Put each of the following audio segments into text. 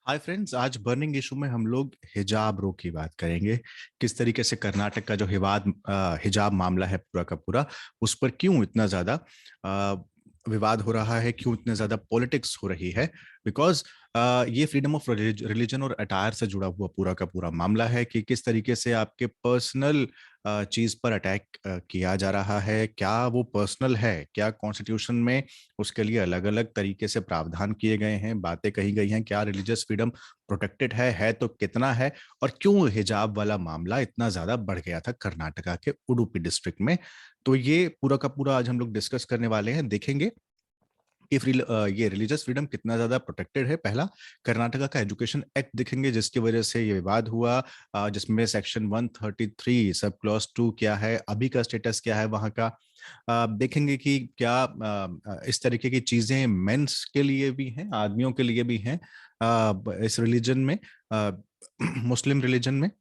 Hi friends, आज burning issue में हम लोग हिजाब रो की बात करेंगे। किस तरीके से कर्नाटक का जो हिजाब मामला है पूरा का पूरा, उस पर क्यों इतना ज्यादा अ, विवाद हो रहा है, क्यों इतने ज्यादा पॉलिटिक्स हो रही है। बिकॉज ये फ्रीडम ऑफ रिलीजन और अटायर से जुड़ा हुआ पूरा का पूरा मामला है कि किस तरीके से आपके पर्सनल चीज पर अटैक किया जा रहा है। क्या वो पर्सनल है? क्या कॉन्स्टिट्यूशन में उसके लिए अलग अलग तरीके से प्रावधान किए गए हैं, बातें कही गई हैं? क्या रिलीजियस फ्रीडम प्रोटेक्टेड है तो कितना है? और क्यों हिजाब वाला मामला इतना ज्यादा बढ़ गया था कर्नाटका के उडुपी डिस्ट्रिक्ट में? तो ये पूरा का पूरा आज हम लोग डिस्कस करने वाले हैं। देखेंगे कि ये रिलीजियस फ्रीडम कितना ज्यादा प्रोटेक्टेड है। पहला, कर्नाटका का एजुकेशन एक्ट देखेंगे जिसकी वजह से ये विवाद हुआ, जिसमें सेक्शन 133 सब क्लॉज 2 क्या है, अभी का स्टेटस क्या है वहां का। देखेंगे कि क्या इस तरीके की चीजें मेंस के लिए भी हैं, आदमियों के लिए भी हैं इस रिलीजन में, मुस्लिम रिलीजन में।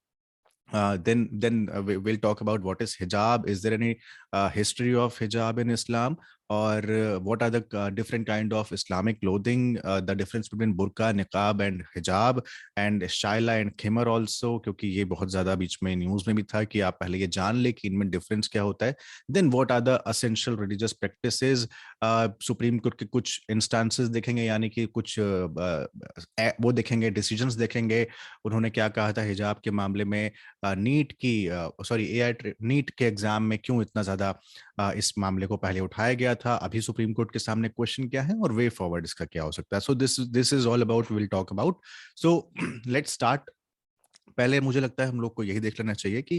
We'll talk about what is hijab. Is there any history of hijab in Islam, or what are the different kind of Islamic clothing? The difference between burqa, niqab, and hijab, and shaila and khimar also, क्योंकि ये बहुत ज्यादा बीच में news में भी था कि आप पहले ये जान ले कि इनमें डिफरेंस क्या होता है। Then what are the essential religious practices? Supreme court के कुछ इंस्टांसेस देखेंगे, यानी कि कुछ वो देखेंगे, डिसीजंस देखेंगे, उन्होंने क्या कहा था हिजाब के मामले में। नीट की सॉरी एआई नीट के एग्जाम में क्यों इतना ज्यादा इस मामले को पहले उठाया गया था, अभी सुप्रीम कोर्ट के सामने क्वेश्चन क्या है, और वे फॉरवर्ड इसका क्या हो सकता है। So this is all about will talk about. So let's start. पहले मुझे लगता है हम लोग को यही देख लेना चाहिए कि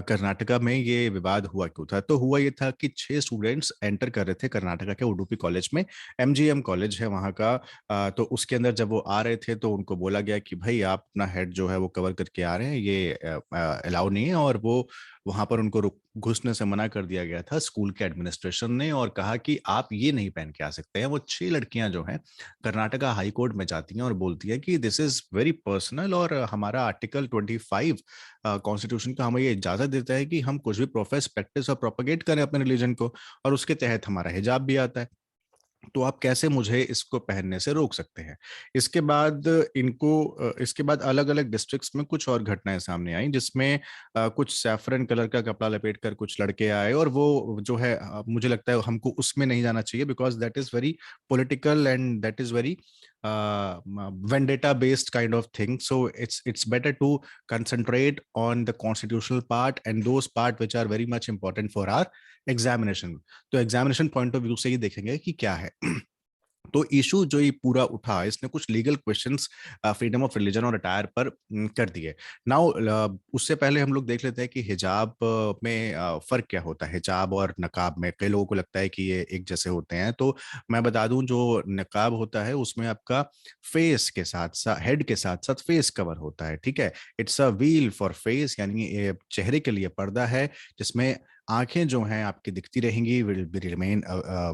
कर्नाटका में ये विवाद हुआ क्यों था। तो हुआ ये था कि 6 स्टूडेंट्स एंटर कर रहे थे कर्नाटका के उडुपी कॉलेज में। एमजीएम कॉलेज है वहाँ का। तो उसके अंदर जब वो आ रहे थे तो उनको बोला गया कि भाई आप अपना हेड जो है वो कवर करके आ रहे हैं, ये अलाउ नहीं है। और वो वहां पर उनको घुसने से मना कर दिया गया था स्कूल के एडमिनिस्ट्रेशन ने, और कहा कि आप ये नहीं पहन के आ सकते हैं। वो 6 लड़कियां जो हैं कर्नाटका हाई कोर्ट में जाती हैं और बोलती हैं कि दिस इज वेरी पर्सनल, और हमारा आर्टिकल 25 कॉन्स्टिट्यूशन का हमें ये इजाजत देता है कि हम कुछ भी प्रोफेस, प्रैक्टिस और प्रोपगेट करें अपने रिलीजन को, और उसके तहत हमारा हिजाब भी आता है। तो आप कैसे मुझे इसको पहनने से रोक सकते हैं? इसके बाद इसके बाद अलग अलग डिस्ट्रिक्ट्स में कुछ और घटनाएं सामने आई, जिसमें कुछ सैफरन कलर का कपड़ा लपेट कर कुछ लड़के आए, और वो जो है मुझे लगता है हमको उसमें नहीं जाना चाहिए, because that is very political and that is very vendetta based kind of thing. So it's better to concentrate on the constitutional part and those part which are very much important for our examination. तो examination point of view से ही देखेंगे कि क्या है। तो issue जो ये पूरा उठा, इसने कुछ legal questions freedom of religion और अटायर पर कर दिए। नाउ उससे पहले हम लोग देख लेते हैं कि हिजाब में फर्क क्या होता है। हिजाब और नकाब में कई लोगों को लगता है कि ये एक जैसे होते हैं। तो मैं बता दूं, जो नकाब होता है उसमें आपका फेस के साथ साथ, हेड के साथ साथ फेस कवर होता है, ठीक है। It's a wheel for face, यानी ये चेहरे के लिए पर्दा है, जिसमें आंखें जो हैं आपकी दिखती रहेंगी, will be remain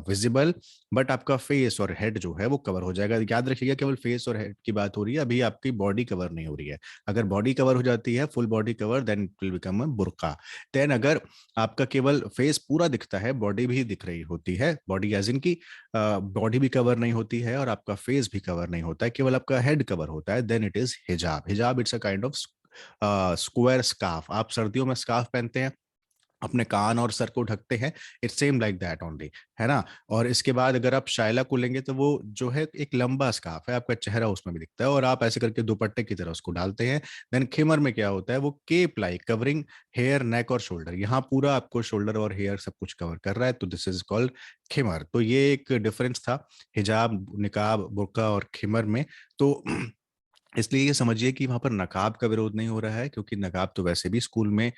visible, but आपका फेस और हेड जो है वो कवर हो जाएगा। याद रखिएगा, केवल फेस और हेड की बात हो रही है, अभी आपकी बॉडी कवर नहीं हो रही है। अगर बॉडी कवर हो जाती है, full body cover, then it will become a burqa. Then अगर आपका केवल फेस पूरा दिखता है, बॉडी भी दिख रही होती है, बॉडी एज इन की बॉडी भी कवर नहीं होती है और आपका फेस भी कवर नहीं होता है, केवल आपका हेड कवर होता है, देन इट इज हिजाब। हिजाब it's a kind of square scarf. आप सर्दियों में स्कार्फ पहनते हैं, अपने कान और सर को ढकते हैं, it's same like that only, है ना। और इसके बाद अगर आप शायला को लेंगे तो वो जो है एक लंबा स्कार्फ है, आपका चेहरा उसमें भी दिखता है, और आप ऐसे करके दुपट्टे की तरह उसको डालते हैं। देन खिमर में क्या होता है, वो केप लाइक कवरिंग हेयर, नेक और शोल्डर, यहाँ पूरा आपको शोल्डर और हेयर सब कुछ कवर कर रहा है, तो दिस इज कॉल्ड खिमर। तो ये एक डिफरेंस था हिजाब, निकाब, बुर्का और खिमर में। तो इसलिए ये समझिए कि वहां पर नकाब का विरोध नहीं हो रहा है, क्योंकि नकाब तो वैसे भी स्कूल में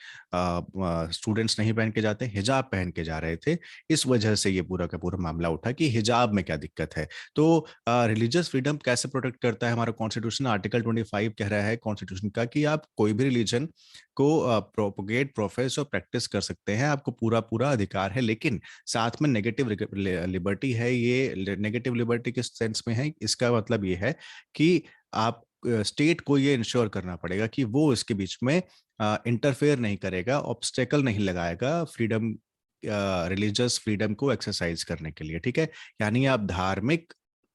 स्टूडेंट्स नहीं पहन के जाते, हिजाब पहन के जा रहे थे। इस वजह से ये पूरा का पूरा मामला उठा कि हिजाब में क्या दिक्कत है। तो रिलीजियस फ्रीडम कैसे प्रोटेक्ट करता है हमारा कॉन्स्टिट्यूशन? आर्टिकल 25 कह रहा है कॉन्स्टिट्यूशन का कि आप कोई भी रिलीजन को प्रोपोगेट, प्रोफेस और प्रैक्टिस कर सकते हैं, आपको पूरा पूरा अधिकार है। लेकिन साथ में नेगेटिव लिबर्टी है। ये नेगेटिव लिबर्टी किस सेंस में है? इसका मतलब ये है कि आप स्टेट को ये इंश्योर करना पड़ेगा कि वो इसके बीच में इंटरफेयर नहीं करेगा, ऑब्स्टेकल नहीं लगाएगा फ्रीडम, रिलीजियस फ्रीडम को एक्सरसाइज करने के लिए, ठीक है। यानी आप धार्मिक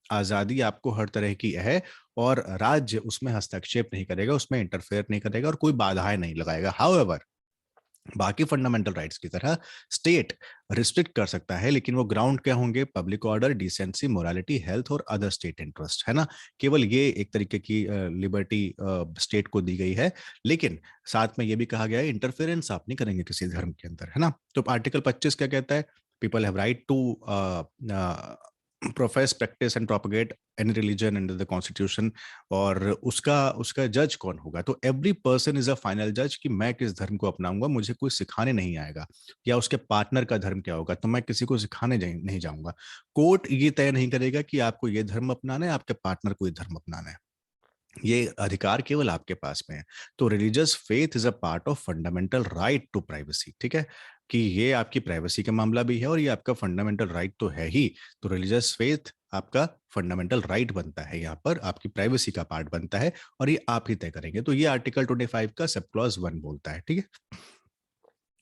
आजादी आपको हर तरह की है, और राज्य उसमें हस्तक्षेप नहीं करेगा, उसमें इंटरफेयर नहीं करेगा और कोई बाधाएं नहीं लगाएगा। हाउएवर, बाकी फंडामेंटल राइट्स की तरह स्टेट रिस्ट्रिक्ट कर सकता है, लेकिन वो ग्राउंड क्या होंगे? Public order, decency, morality, health और अदर स्टेट इंटरेस्ट, है ना। केवल ये एक तरीके की लिबर्टी स्टेट को दी गई है, लेकिन साथ में ये भी कहा गया है इंटरफेरेंस आप नहीं करेंगे किसी धर्म के अंदर, है ना। तो आर्टिकल 25 क्या कहता है? People have right to profess, practice and propagate any religion under the constitution. और उसका उसका जज कौन होगा? तो every person is a final जज, कि मैं किस धर्म को अपनाऊंगा, मुझे कोई सिखाने नहीं आएगा। या उसके पार्टनर का धर्म क्या होगा, तो मैं किसी को सिखाने नहीं जाऊंगा। कोर्ट ये तय नहीं करेगा कि आपको ये धर्म अपनाना है, आपके पार्टनर को ये धर्म अपनाना है। ये अधिकार केवल आपके पास में है। तो religious faith is a part of fundamental right to privacy, ठीक है, कि ये आपकी प्राइवेसी का मामला भी है और ये आपका फंडामेंटल राइट तो है ही। तो रिलीजियस फेथ आपका फंडामेंटल राइट बनता है, यहाँ पर आपकी प्राइवेसी का पार्ट बनता है, और ये आप ही तय करेंगे। तो ये आर्टिकल 25 का सब क्लॉज 1 बोलता है, ठीक है।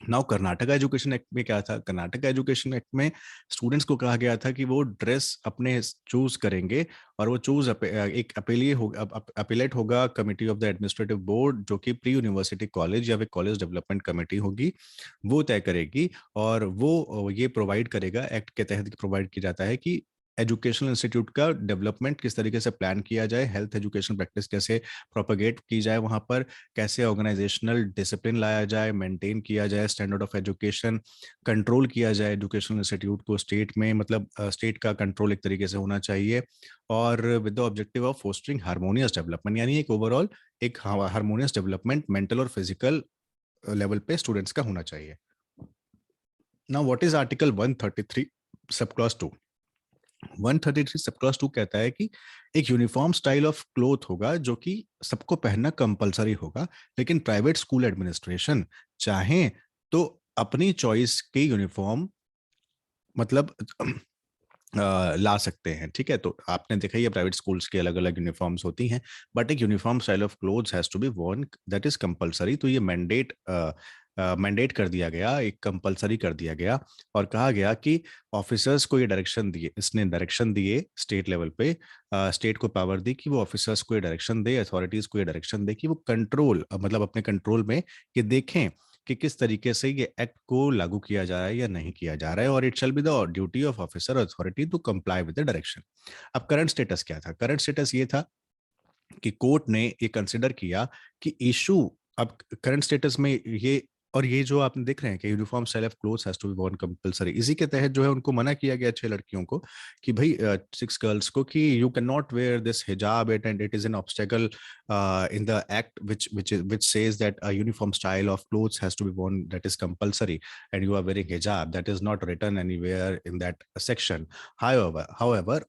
नाउ कर्नाटक एजुकेशन एक्ट में क्या था? कर्नाटक एजुकेशन एक्ट में स्टूडेंट्स को कहा गया था कि वो ड्रेस अपने चूज करेंगे, और वो चूज एक अपीलेट होगा committee of the administrative board, जो कि प्री यूनिवर्सिटी कॉलेज या फिर कॉलेज डेवलपमेंट कमेटी होगी, वो तय करेगी। और वो ये प्रोवाइड करेगा, एक्ट के तहत प्रोवाइड किया जाता है कि एजुकेशनल इंस्टीट्यूट का डेवलपमेंट किस तरीके से प्लान किया जाए, हेल्थ एजुकेशन प्रैक्टिस कैसे प्रोपेगेट की जाए वहां पर, कैसे ऑर्गेनाइजेशनल डिसिप्लिन लाया जाए, मेंटेन किया जाए स्टैंडर्ड ऑफ एजुकेशन, कंट्रोल किया जाए एजुकेशनल इंस्टीट्यूट को स्टेट में, मतलब स्टेट का कंट्रोल एक तरीके से होना चाहिए, और with the objective of fostering harmonious development, यानी एक ओवरऑल एक हार्मोनियस डेवलपमेंट मेंटल और फिजिकल लेवल पे स्टूडेंट्स का होना चाहिए। Now what is article 133 sub clause 2? 133 sub clause 2 कहता है कि एक यूनिफॉर्म स्टाइल ऑफ क्लोथ होगा जो कि सबको पहनना कंपलसरी होगा, लेकिन प्राइवेट स्कूल एडमिनिस्ट्रेशन चाहे तो अपनी चॉइस के यूनिफॉर्म, मतलब ला सकते हैं, ठीक है। तो आपने देखा ही है प्राइवेट स्कूल्स के अलग अलग यूनिफॉर्म्स होती हैं, बट एक uniform style of clothes has to be worn, that is compulsory. तो ये मैंडेट कर दिया गया, एक कंपलसरी कर दिया गया, और कहा गया कि ऑफिसर्स को ये डायरेक्शन दिए, इसने डायरेक्शन दिए स्टेट लेवल पे, स्टेट को पावर दी कि वो ऑफिसर्स को ये डायरेक्शन दे, अथॉरिटीज को ये डायरेक्शन दे कि वो कंट्रोल, मतलब अपने कंट्रोल में ये देखें कि किस तरीके से ये एक्ट को लागू किया जा रहा है या नहीं किया जा रहा है, और it shall be the duty of officer authority to comply with the direction. अब करंट स्टेटस क्या था? करंट स्टेटस ये था कि कोर्ट ने ये कंसिडर किया कि इशू, अब करंट स्टेटस में ये, और ये जो आपने देख रहे हैं कि uniform style of clothes has to be worn compulsory, इसी के तहत जो है उनको मना किया गया 6 लड़कियों को कि भाई 6 गर्ल्स को कि you can not wear this hijab it, and it is an obstacle in the act which says that a uniform style of clothes has to be worn, that is compulsory, and you are wearing hijab, that is not written anywhere in that section. However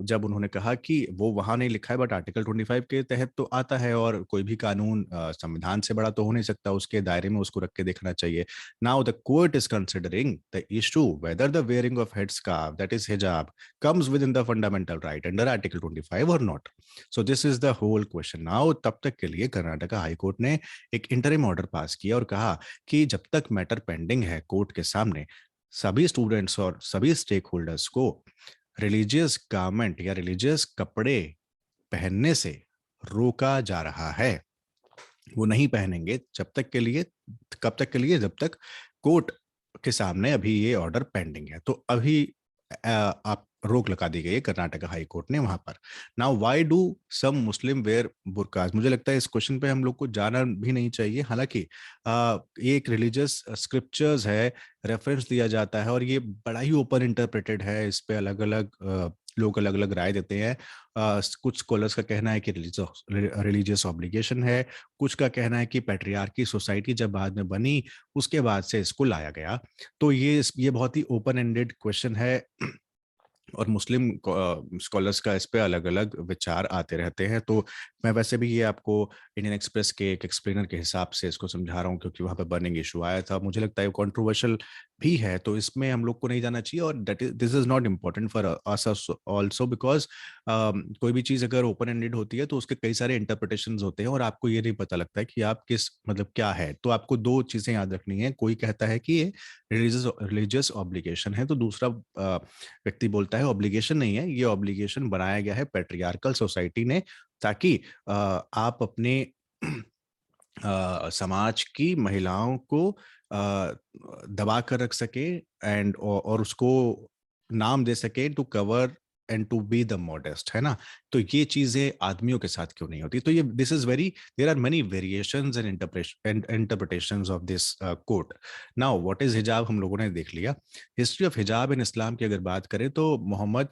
जब उन्होंने कहा कि वो वहां नहीं लिखा है, but article 25 के तहत तो आता है, और कोई भी कानून संविधान से बड़ा तो हो नहीं सकता, उसके दायरे में उसको रख के देखना चाहिए। Now the court is considering the issue whether the wearing of head scarf, that is hijab, comes within the fundamental right under article 25 और not. So this is the whole question. Now तब तक के लिए Karnataka high court ने एक interim order pass किया और कहा कि जब तक मैटर पेंडिंग है कोर्ट के सामने, सभी स्टूडेंट्स और सभी स्टेक होल्डर्स को रिलीजियस गारमेंट या रिलीजियस कपड़े पहनने से रोका जा रहा है। वो नहीं पहनेंगे जब तक के लिए, कब तक के लिए? जब तक कोर्ट के सामने अभी ये ऑर्डर पेंडिंग है। तो अभी आप रोक लगा दी गई है कर्नाटक हाई कोर्ट ने वहां पर। Now why do some Muslim wear burqas? मुझे लगता है इस क्वेश्चन पे हम लोग को जाना भी नहीं चाहिए, हालांकि ये एक रिलीजियस स्क्रिप्चर्स है, रेफरेंस दिया जाता है, और ये बड़ा ही ओपन इंटरप्रेटेड है, इस पे अलग अलग लोग अलग अलग राय देते हैं। कुछ स्कॉलर्स का कहना है कि रिलीजियस ऑब्लिगेशन है, कुछ का कहना है कि पैट्रियार्की सोसाइटी जब बाद में बनी उसके बाद से इसको लाया गया। तो ये बहुत ही ओपन एंडेड क्वेश्चन है, और मुस्लिम स्कॉलर्स का इस पे अलग अलग विचार आते रहते हैं। तो मैं वैसे भी ये आपको इंडियन एक्सप्रेस के एक एक्सप्लेनर के हिसाब से इसको समझा रहा हूँ, क्योंकि वहाँ पे बर्निंग इशू आया था। मुझे लगता है कंट्रोवर्शियल भी है, तो इसमें हम लोग को नहीं जाना चाहिए, और that is this is not important for us also, because कोई भी चीज अगर ओपन एंडेड होती है तो उसके कई सारे इंटरप्रिटेशंस होते हैं और आपको ये नहीं पता लगता है कि आप किस मतलब क्या है। तो आपको दो चीजें याद रखनी है, कोई कहता है कि ये रिलीजियस ऑब्लिगेशन है, तो दूसरा व्यक्ति बोलता है ऑब्लिगेशन नहीं है, ये ऑब्लिगेशन बनाया गया है पेट्रियार्कल सोसाइटी ने, ताकि आप अपने समाज की महिलाओं को दबा कर रख सके एंड और उसको नाम दे सके to cover and to be the modest, है ना। तो ये चीजें आदमियों के साथ क्यों नहीं होती? तो ये this is very, there are many variations and interpretations of this quote. Now what is हिजाब हम लोगों ने देख लिया। हिस्ट्री ऑफ हिजाब इन इस्लाम की अगर बात करें तो मोहम्मद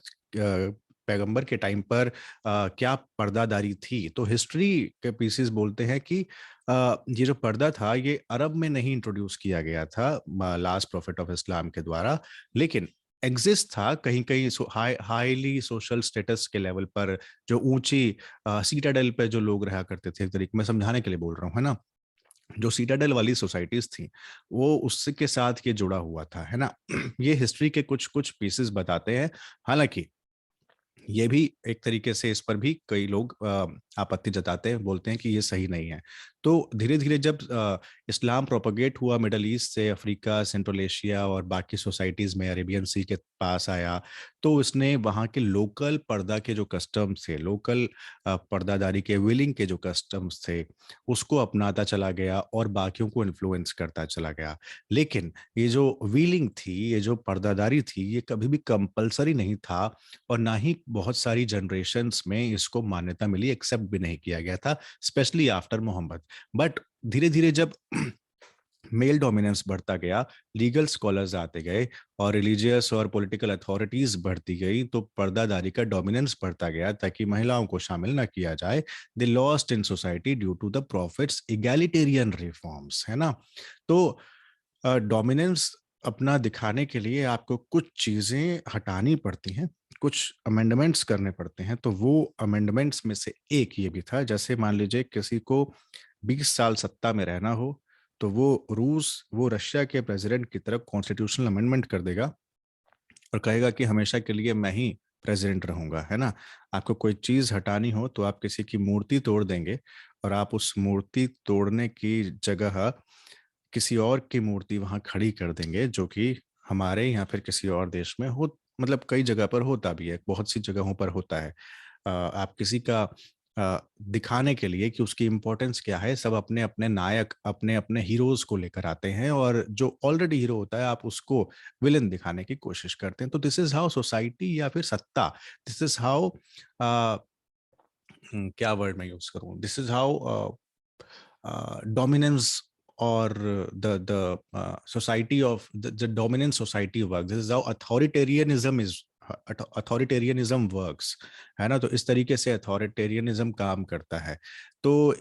पैगंबर के टाइम पर क्या पर्दादारी थी, तो हिस्ट्री के पीसेस बोलते हैं कि ये जो पर्दा था ये अरब में नहीं इंट्रोड्यूस किया गया था लास्ट प्रॉफिट ऑफ इस्लाम के द्वारा, लेकिन एग्जिस्ट था कहीं कहीं हाईली सोशल स्टेटस के लेवल पर, जो ऊंची सीटाडेल पे जो लोग रहा करते थे, एक तरीके में समझाने के लिए बोल रहा हूँ, है ना। जो सीटाडेल वाली सोसाइटीज थी वो उसके के साथ ये जुड़ा हुआ था, है ना। ये हिस्ट्री के कुछ कुछ पीसेस बताते हैं। हालांकि ये भी एक तरीके से, इस पर भी कई लोग आपत्ति जताते हैं, बोलते हैं कि ये सही नहीं है। तो धीरे धीरे जब इस्लाम प्रोपगेट हुआ मिडल ईस्ट से अफ्रीका, सेंट्रल एशिया और बाकी सोसाइटीज में, अरेबियन सी के पास आया, तो इसने वहाँ के लोकल पर्दा के जो कस्टम्स थे, लोकल पर्दादारी के विलिंग के जो कस्टम्स थे, उसको अपनाता चला गया और बाकियों को इन्फ्लुएंस करता चला गया। लेकिन ये जो व्हीलिंग थी, ये जो पर्दादारी थी, ये कभी भी कंपलसरी नहीं था, और ना ही बहुत सारी जनरेशन्स में इसको मान्यता मिली, एक्सेप्ट भी नहीं किया गया था, स्पेशली आफ्टर मोहम्मद। बट धीरे धीरे जब मेल डोमिनेंस बढ़ता गया, लीगल स्कॉलर्स आते गए और रिलीजियस और पॉलिटिकल अथॉरिटीज बढ़ती गई, तो पर्दादारी का डोमिनेंस बढ़ता गया ताकि महिलाओं को शामिल ना किया जाए। They lost in society due to the profits egalitarian reforms, है ना। तो डोमिनेंस अपना दिखाने के लिए आपको कुछ चीजें हटानी पड़ती हैं, कुछ अमेंडमेंट्स करने पड़ते हैं। तो वो अमेंडमेंट्स में से एक ये भी था, जैसे मान लीजिए किसी को 20 साल सत्ता में रहना हो, तो वो रशिया के प्रेसिडेंट की तरफ कॉन्स्टिट्यूशनल अमेंडमेंट कर देगा और कहेगा कि हमेशा के लिए मैं ही प्रेसिडेंट रहूंगा, है ना। आपको कोई चीज हटानी हो तो आप किसी की मूर्ति तोड़ देंगे, और आप उस मूर्ति तोड़ने की जगह किसी और की मूर्ति वहां खड़ी कर देंगे, जो कि हमारे या फिर किसी और देश में हो, मतलब कई जगह पर होता भी है, बहुत सी जगहों पर होता है। आप किसी का दिखाने के लिए कि उसकी इम्पोर्टेंस क्या है, सब अपने अपने नायक, अपने अपने हीरोज को लेकर आते हैं, और जो ऑलरेडी हीरो होता है आप उसको विलन दिखाने की कोशिश करते हैं। तो दिस इज हाउ सोसाइटी या फिर सत्ता, दिस इज हाउ, क्या वर्ड मैं यूज करूं, this is how dominance, or the society of the dominant society works. This is how authoritarianism works, है ना। तो इस तरीके से अथॉरिटेरियनिज्म काम करता है, तो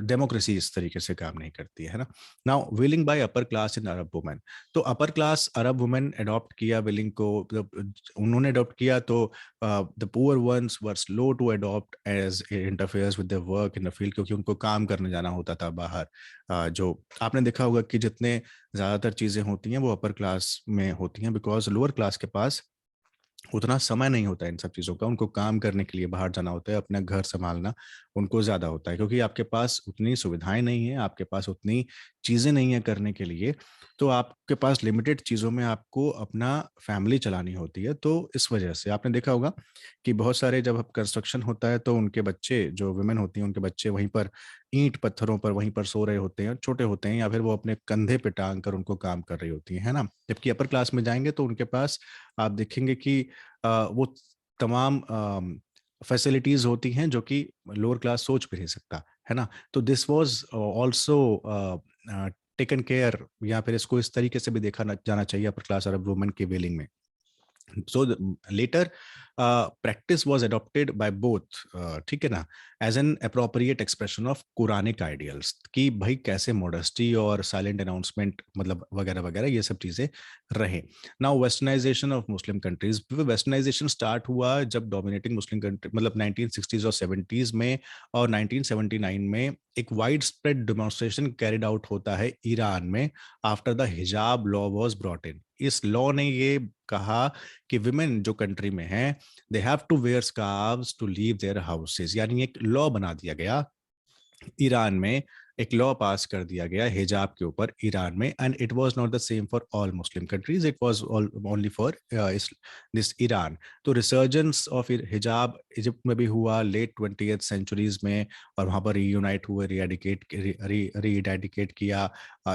डेमोक्रेसी इस तरीके से काम नहीं करती है ना। Now veiling by upper class in Arab women, तो upper class Arab women adopt किया विलिंग को, उन्होंने अडॉप्ट किया, तो the poor ones were slow to adopt as interferes with the work in the field, क्योंकि उनको काम करने जाना होता था बाहर। जो आपने देखा होगा कि जितने ज्यादातर चीजें होती हैं वो अपर क्लास में होती हैं, बिकॉज लोअर क्लास के पास उतना समय नहीं होता है इन सब चीज़ों का, उनको काम करने के लिए बाहर जाना होता है, अपना घर संभालना उनको ज़्यादा होता है, क्योंकि आपके पास उतनी सुविधाएं नहीं है, आपके पास उतनी चीज़ें नहीं है करने के लिए, तो आपके पास लिमिटेड चीज़ों में आपको अपना फैमिली चलानी होती है। तो इस वजह से आपने देखा होगा कि बहुत सारे जब अब कंस्ट्रक्शन होता है तो उनके बच्चे, जो वुमेन होती हैं, उनके बच्चे वहीं पर ईंट पत्थरों पर वहीं पर सो रहे होते हैं, छोटे होते हैं, या फिर वो अपने कंधे पे टांग कर उनको काम कर रही होती है ना। जबकि अपर क्लास में जाएंगे तो उनके पास आप देखेंगे कि वो तमाम फैसिलिटीज होती हैं जो कि लोअर क्लास सोच भी नहीं सकता, है ना। तो this was also taken care, या फिर इसको इस तरीके से भी देखा जाना चाहिए अपर क्लास अरब वुमेन के वेलिंग में। so later practice was adopted by both, ठीक है ना, as an appropriate expression of Quranic ideals, कि भाई कैसे मॉडेस्टी और साइलेंट अनाउंसमेंट मतलब वगैरह वगैरह ये सब चीजें रहे. Now westernization of Muslim countries, westernization start हुआ जब डोमिनेटिंग मुस्लिम कंट्री मतलब 1960s और 70s में, और 1979 में एक wide spread demonstration carried out होता है ईरान में आफ्टर द हिजाब लॉ वाज ब्रॉट इन. इस लॉ ने ये कहा कि विमेन जो कंट्री में हैं, they have to wear scarves to leave their houses, यानी एक लॉ बना दिया गया ईरान में, एक लॉ पास कर दिया गया हिजाब के ऊपर ईरान में. And it was not the same for all Muslim countries, it was only for this Iran. तो रिसर्जेंस ऑफ हिजाब इजिप्ट में भी हुआ लेट 20th सेंचुरीज में, और वहां पर रीयूनाइट हुए, रीएडिकेट किया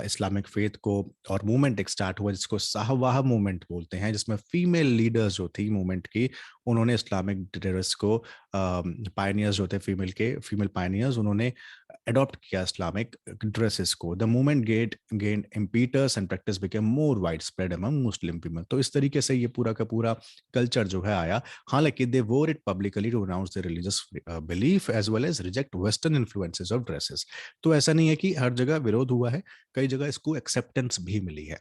इस्लामिक फेथ को, और मूवमेंट एक स्टार्ट हुआ जिसको साहवाह मूवमेंट बोलते हैं, जिसमें फीमेल लीडर्स जो थी मूवमेंट की, उन्होंने इस्लामिक ड्रेस को, पायनियर्स जो थे फीमेल पायनियर्स, उन्होंने अडॉप्ट किया इस्लामिक ड्रेसेस को. The movement gain impetus and practice became more wide spread among Muslim people. तो इस तरीके से ये पूरा का पूरा कल्चर जो है आया. हालांकि they wore it publicly to announce the religious belief as well as reject western influences of dresses. तो ऐसा नहीं है कि हर जगह विरोध हुआ है, कई जगह इसको एक्सेप्टेंस भी मिली है.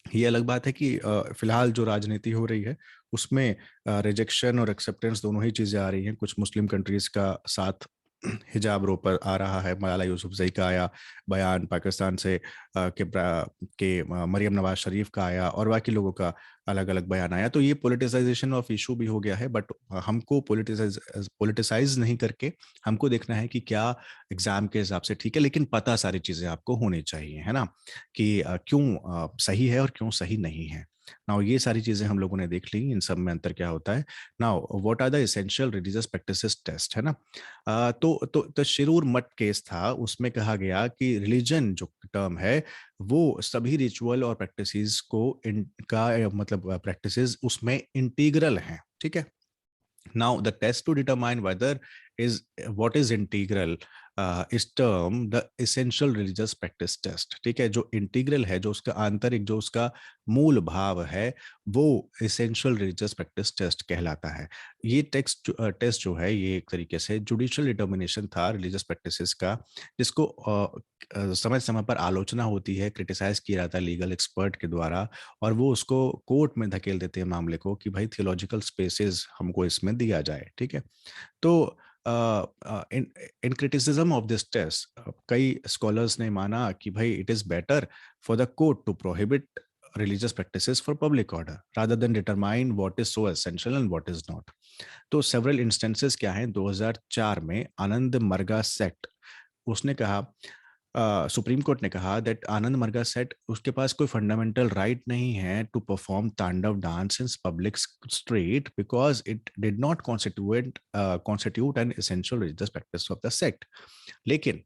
ये अलग बात है कि फिलहाल जो राजनीति हो रही है उसमें रिजेक्शन और एक्सेप्टेंस दोनों ही चीजें आ रही हैं. कुछ मुस्लिम कंट्रीज का साथ हिजाब रो पर आ रहा है, मलाला यूसुफजई का आया बयान, पाकिस्तान से मरियम नवाज शरीफ का आया, और बाकी लोगों का अलग अलग बयान आया. तो ये पोलिटिसाइजेशन ऑफ इशू भी हो गया है, बट हमको पोलिटिसाइज नहीं करके हमको देखना है कि क्या एग्जाम के हिसाब से ठीक है, लेकिन पता सारी चीजें आपको होनी चाहिए, है ना, कि क्यों सही है और क्यों सही नहीं है. नाउ ये सारी चीजें हम लोगों ने देख ली, इन सब में अंतर क्या होता है. Now what are the essential religious practices test, है ना. तो शिरूर मठ केस था, उसमें कहा गया कि रिलीजन जो टर्म है वो सभी रिचुअल और प्रैक्टिसेस को इनका मतलब प्रैक्टिसेस उसमें इंटीग्रल हैं, ठीक है. Now, the test to determine whether is what is integral is term the essential religious practice test. ठीक है, जो इंटीग्रल है, जो उसका आंतरिक, जो उसका मूल भाव है, वो essential religious practice test कहलाता है. ये टेस्ट जो है, ये एक तरीके से जुडिशियल डिटर्मिनेशन था रिलीजियस प्रैक्टिसेस का, जिसको समय समय पर आलोचना होती है, क्रिटिसाइज किया जाता है लीगल एक्सपर्ट के द्वारा, और वो उसको कोर्ट में धकेल देते हैं मामले को कि भाई थियोलॉजिकल स्पेसेस हमको इसमें दिया जाए, ठीक है. तो in in criticism of this test कई स्कॉलर्स ने माना कि भाई it is better for the court to prohibit religious practices for public order rather than determine what is so essential and what is not. तो several instances क्या हैं, 2004 में आनंद मरगा सेट, उसने कहा, सुप्रीम कोर्ट ने कहा दैट आनंद मरगा सेट, उसके पास कोई फंडामेंटल राइट नहीं है टू परफॉर्म तांडव dance in public street because it did not constitute N essential religious practice of the sect. लेकिन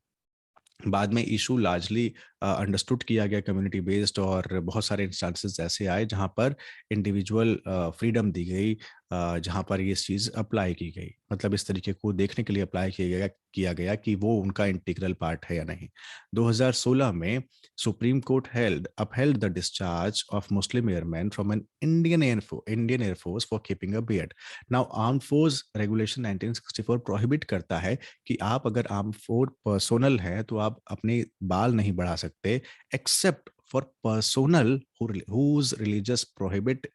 बाद में इशू लार्जली अंडरस्टूड किया गया कम्युनिटी बेस्ड, और बहुत सारे इंस्टांसेस ऐसे आए जहां पर इंडिविजुअल फ्रीडम दी गई, जहां पर ये चीज़ अप्लाई की गई, मतलब इस तरीके को देखने के लिए अप्लाई किया गया कि वो उनका इंटीग्रल पार्ट है या नहीं. 2016 में supreme court upheld the discharge of Muslim airman from an Indian air force for keeping a beard. Now armed force regulation 1964 prohibit करता है कि आप अगर आर्म फोर्स पर्सोनल है तो आप अपने बाल नहीं बढ़ा सकते, except for personal whose religious prohibit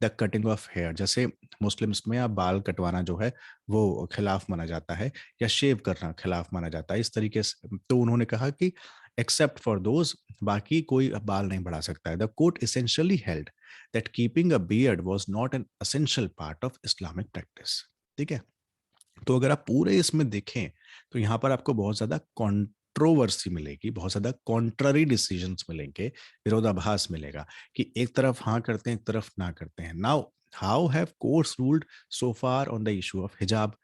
the cutting of hair. जैसे मुस्लिम्स में आप बाल कटवाना जो है वो खिलाफ माना जाता है, या शेव करना खिलाफ माना जाता है, इस तरीके से. तो उन्होंने कहा कि एक्सेप्ट फॉर दोज, बाकी कोई बाल नहीं बढ़ा सकता है. The court essentially held that keeping a beard was not an essential part of Islamic practice, ठीक है. तो अगर आप पूरे इसमें देखें तो यहाँ पर आपको बहुत ज्यादा कंट्रोवर्सी मिलेगी, बहुत ज्यादा कॉन्ट्ररी डिसीजंस मिलेंगे, विरोधाभास मिलेगा कि एक तरफ हाँ करते हैं, एक तरफ ना करते हैं. Now how have courts ruled so far on the issue of हिजाब.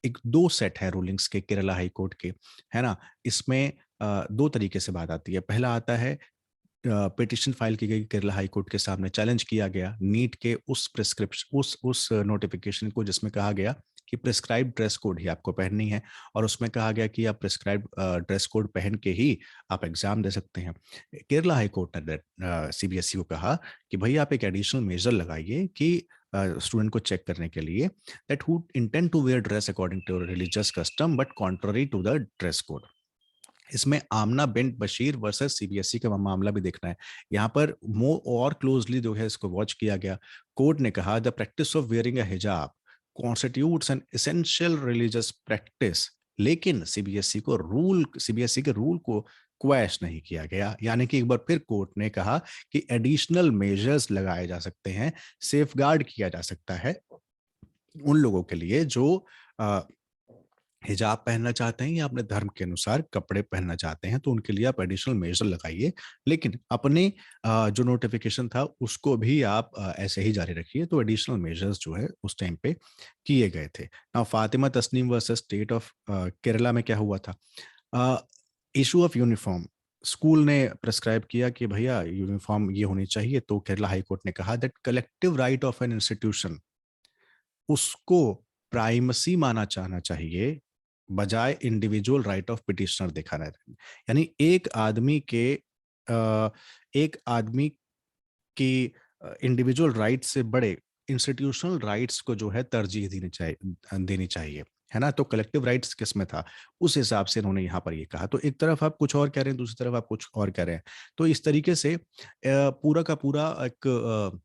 एक दो सेट है रूलिंग्स के केरला हाई कोर्ट के, है ना. इसमें दो तरीके से बात आती है. पहला आता है, पिटिशन फाइल की गई केरला हाई कोर्ट के सामने, चैलेंज किया गया नीट के उस प्रिस्क्रिप्शन उस नोटिफिकेशन को जिसमें कहा गया कि प्रिस्क्राइब ड्रेस कोड ही आपको पहननी है, और उसमें कहा गया कि आप प्रिस्क्राइब ड्रेस कोड पहन के ही आप एग्जाम दे सकते हैं. केरला हाई कोर्ट ने सीबीएसई को कहा कि भाई आप एक एडिशनल मेजर लगाइए कि स्टूडेंट को चेक करने के लिए that who intend to wear dress according to religious custom but contrary to the dress code. इसमें आमना बिन बशीर वर्सेस सीबीएसई का मामला भी देखना है। यहाँ पर मोर और क्लोजली जो है इसको वॉच किया गया। कोर्ट ने कहा the practice of wearing a hijab constitutes an essential religious practice, लेकिन सीबीएसई के रूल को क्वैश नहीं किया गया। यानी कि एक बार फिर कोर्ट ने कहा कि एडिशनल मेजर्स लगाए जा सकते हैं, सेफगार्ड किया जा सकता है उन लोगों के लिए जो हिजाब पहनना चाहते हैं या अपने धर्म के अनुसार कपड़े पहनना चाहते हैं, तो उनके लिए आप एडिशनल मेजर लगाइए, लेकिन अपने जो नोटिफिकेशन था उसको भी आप ऐसे ही जारी रखिए। तो एडिशनल मेजर्स जो है उस टाइम पे किए गए थे। Now Fatima Tasneem versus state of Kerala में क्या हुआ था? इशू ऑफ यूनिफॉर्म, स्कूल ने प्रेस्क्राइब किया कि भैया यूनिफॉर्म ये होनी चाहिए, तो केरला हाई कोर्ट ने कहा that collective right of an institution उसको प्राइमेसी माना जाना चाहिए बजाय इंडिविजुअल राइट ऑफ पिटिशनर दिखाना। यानी एक आदमी की इंडिविजुअल राइट से बड़े इंस्टीट्यूशनल राइट्स को जो है तरजीह देनी चाहिए, है ना? तो कलेक्टिव राइट्स किस में था, उस हिसाब से इन्होंने यहाँ पर ये कहा। तो एक तरफ आप कुछ और कह रहे हैं, दूसरी तरफ आप कुछ और कह रहे हैं। तो इस तरीके से पूरा का पूरा एक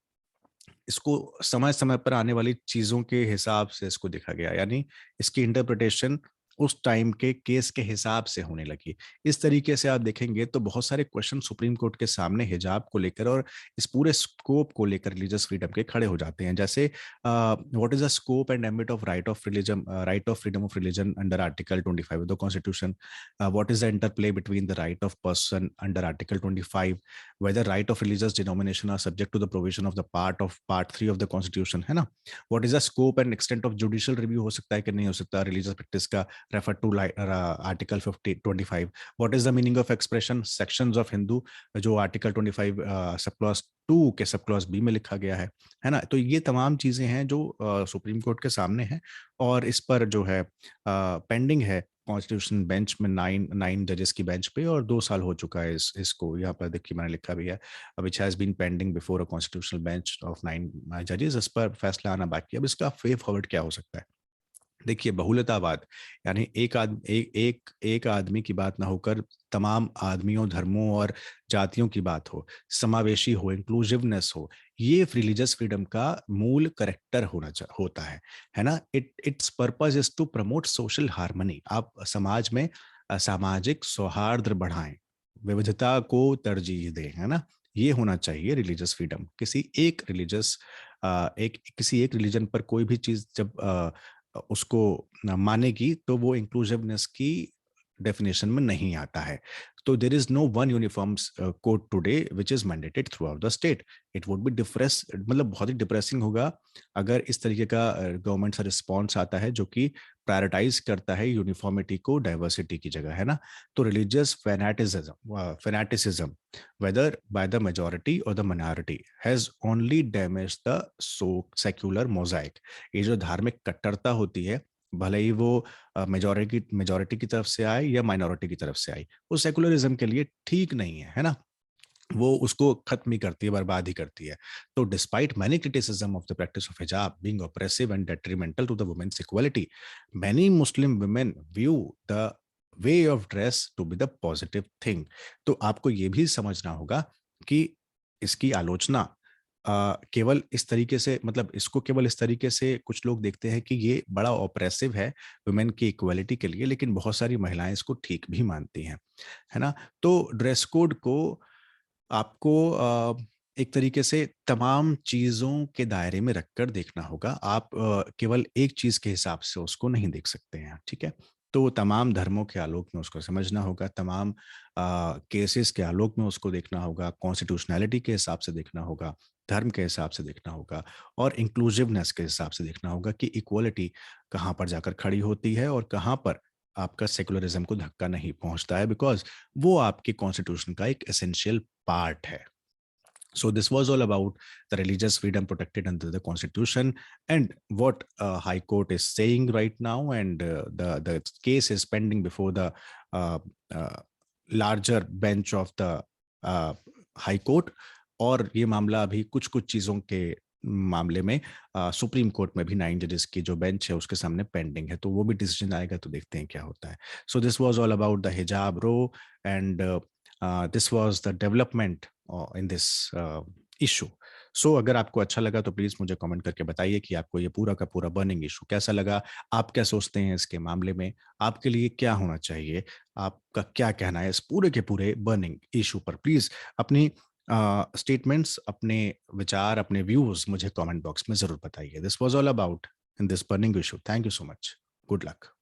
इसको समय समय पर आने वाली चीजों के हिसाब से इसको देखा गया, यानी इसकी इंटरप्रिटेशन उस टाइम के केस के हिसाब से होने लगी। इस तरीके से आप देखेंगे तो बहुत सारे क्वेश्चन सुप्रीम कोर्ट के सामने हिजाब को लेकर और इस पूरे स्कोप को लेकर रिलीजियस फ्रीडम के खड़े हो जाते हैं। जैसे what is the scope and ambit of right of freedom of religion under article 25 of the constitution? What is the interplay between the right of person under article 25? whether right of religious denomination are subject to the provision of the part 3 of the constitution, है ना? what is the scope and extent of judicial review, हो सकता है कि नहीं हो सकता religious practice का, refer to article 25. what is the meaning of expression, sections of Hindu, जो article 25 सब clause 2 के सब clause B में लिखा गया है ना? तो ये तमाम चीजें हैं जो सुप्रीम कोर्ट के सामने हैं और इस पर जो है पेंडिंग है कॉन्स्टिट्यूशन बेंच में, नाइन जजेस की बेंच पे, और 2 साल हो चुका है इसको। यहाँ पर देखिए मैंने लिखा भी है, which has been pending before a constitutional bench of 9 जजेस। इस पर फैसला आना बाकी है। अब इसका वे फॉरवर्ड क्या हो सकता है? देखिए बहुलतावाद, यानी एक आदमी की बात ना होकर तमाम आदमियों, धर्मों और जातियों की बात हो, समावेशी हो, इंक्लूसिवनेस हो, ये रिलीजियस फ्रीडम का मूल करेक्टर होता है ना? It's purpose is to promote social harmony. आप समाज में सामाजिक सौहार्द बढ़ाएं, विविधता को तरजीह दें, है ना? ये होना चाहिए रिलीजियस फ्रीडम। किसी एक रिलीजन पर कोई भी चीज जब उसको मानेगी तो वो इंक्लूसिवनेस की डेफिनेशन में नहीं आता है। तो there is no one uniform code today which is mandated throughout the state. It would be depress, मतलब बहुत ही डिप्रेसिंग होगा अगर इस तरीके का गवर्नमेंट से रिस्पॉन्स आता है जो कि प्रायोरिटाइज करता है यूनिफॉर्मिटी को डाइवर्सिटी की जगह, है ना? तो religious fanaticism whether by the majority or the minority has only damaged the secular mosaic। ये जो धार्मिक कट्टरता होती है, भले ही वो मेजोरिटी की तरफ से आए या माइनॉरिटी की तरफ से आई, वो सेकुलरिज्म के लिए ठीक नहीं है ना? वो उसको खत्म ही करती है, बर्बाद ही करती है। तो despite many criticism of the practice of hijab being oppressive and detrimental to the women's equality, many Muslim women view the way of dress to be the positive thing. तो आपको ये भी समझना होगा कि इसकी आलोचना केवल इस तरीके से, मतलब इसको केवल इस तरीके से कुछ लोग देखते हैं कि ये बड़ा ऑप्रेसिव है वुमेन की इक्वालिटी के लिए, लेकिन बहुत सारी महिलाएं इसको ठीक भी मानती हैं, है ना? तो ड्रेस कोड को आपको एक तरीके से तमाम चीज़ों के दायरे में रखकर देखना होगा। आप केवल एक चीज़ के हिसाब से उसको नहीं देख सकते हैं, ठीक है? तो तमाम धर्मों के आलोक में उसको समझना होगा, तमाम केसेस के आलोक में उसको देखना होगा, कॉन्स्टिट्यूशनैलिटी के हिसाब से देखना होगा, धर्म के हिसाब से देखना होगा और इंक्लूसिवनेस के हिसाब से देखना होगा कि इक्वालिटी कहाँ पर जाकर खड़ी होती है और कहाँ पर आपका सेकुलरिज्म को धक्का नहीं पहुँचता है, बिकॉज़ वो आपके कॉन्स्टिट्यूशन का एक एसेंशियल पार्ट है। So this was all about the religious freedom protected under the Constitution and what High Court is saying right now, and the case is pending before the uh, uh, larger bench of the High Court। और ये मामला अभी कुछ कुछ चीज़ों के मामले में सुप्रीम कोर्ट में भी 9 जजेस की जो बेंच है उसके सामने पेंडिंग है, तो वो भी डिसीजन आएगा तो देखते हैं क्या होता है। So this was all about the hijab row and this was the development in this issue. So अगर आपको अच्छा लगा तो प्लीज मुझे कमेंट करके बताइए कि आपको ये पूरा का पूरा बर्निंग इशू कैसा लगा। आप क्या सोचते हैं इसके मामले में, आपके लिए क्या होना चाहिए, आपका क्या कहना है इस पूरे के पूरे बर्निंग इशू पर। प्लीज अपनी स्टेटमेंट्स, अपने विचार, अपने व्यूज मुझे कमेंट बॉक्स में जरूर बताइए। This was all about in this burning issue. Thank you so much. Good luck.